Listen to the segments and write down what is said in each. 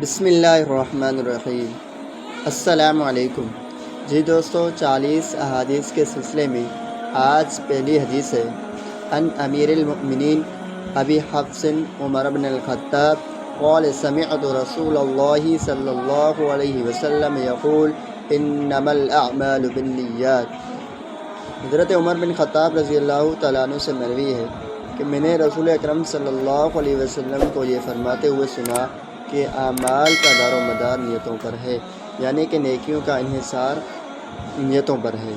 بسم اللہ الرحمن الرحیم۔ السلام علیکم۔ جی دوستو، 40 احادیث کے سلسلے میں آج پہلی حدیث ہے۔ ان امیر المؤمنین ابی حفص عمر بن الخطاب قال سمعت رسول اللہ صلی اللہ علیہ وسلم یقول انما الاعمال بالنیات۔ حضرت عمر بن خطاب رضی اللہ تعالیٰ عنہ سے مروی ہے کہ میں نے رسول اکرم صلی اللہ علیہ وسلم کو یہ فرماتے ہوئے سنا کہ اعمال کا دار و مدار نیتوں پر ہے، یعنی کہ نیکیوں کا انحصار نیتوں پر ہے۔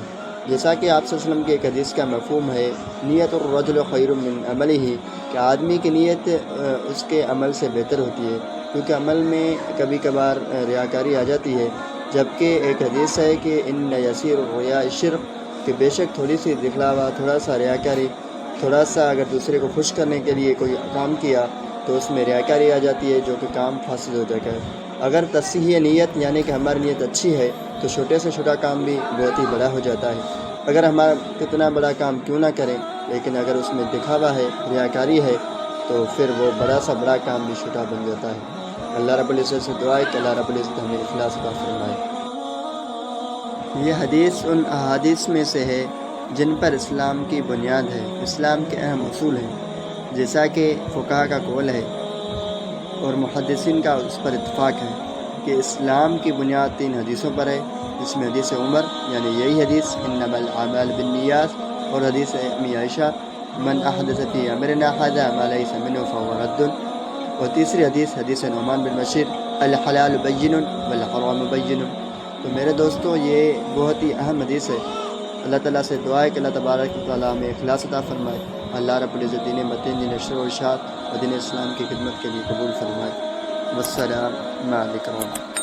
جیسا کہ آپ صلی اللہ علیہ وسلم کی ایک حدیث کا مفہوم ہے، نیت الرجل خیر من عملہ، کہ آدمی کی نیت اس کے عمل سے بہتر ہوتی ہے، کیونکہ عمل میں کبھی کبھار ریاکاری آ جاتی ہے، جبکہ ایک حدیث ہے کہ ان یسیر الریا شرک، کہ بے شک تھوڑی سی دکھلاوا، تھوڑا سا ریاکاری، تھوڑا سا اگر دوسرے کو خوش کرنے کے لیے کوئی کام کیا تو اس میں ریاکاری آ جاتی ہے، جو کہ کام فاسد ہو جاتا ہے۔ اگر تصحیح نیت یعنی کہ ہماری نیت اچھی ہے تو چھوٹے سے چھوٹا کام بھی بہت ہی بڑا ہو جاتا ہے۔ اگر ہمارا کتنا بڑا کام کیوں نہ کریں، لیکن اگر اس میں دکھاوا ہے، ریاکاری ہے، تو پھر وہ بڑا سا بڑا کام بھی چھوٹا بن جاتا ہے۔ اللہ رب العزت سے دعا ہے کہ اللہ رب العزت ہمیں اخلاص عطا فرمائے۔ یہ حدیث ان احادیث میں سے ہے جن پر اسلام کی بنیاد ہے، اسلام کے اہم اصول ہیں، جیسا کہ فقہاء کا قول ہے اور محدثین کا اس پر اتفاق ہے کہ اسلام کی بنیاد 3 حدیثوں پر ہے، جس میں حدیث عمر یعنی یہی حدیث انما الاعمال بالنیات، اور حدیث امی عائشہ من احدث فی امرنا ھذا ما لیس منہ فہو رد، اور تیسری حدیث نعمان بن بشیر الحلال بین والحرام بین۔ تو میرے دوستو، یہ بہت ہی اہم حدیث ہے۔ اللہ تعالیٰ سے دعا ہے کہ اللہ تبارک و تعالیٰ ہمیں اخلاص عطا فرمائے۔ اللہ رب العزت دین متین، دین نشر و ارشاد و دین اسلام کی خدمت کے لیے قبول فرمائے۔ والسلام علیکم۔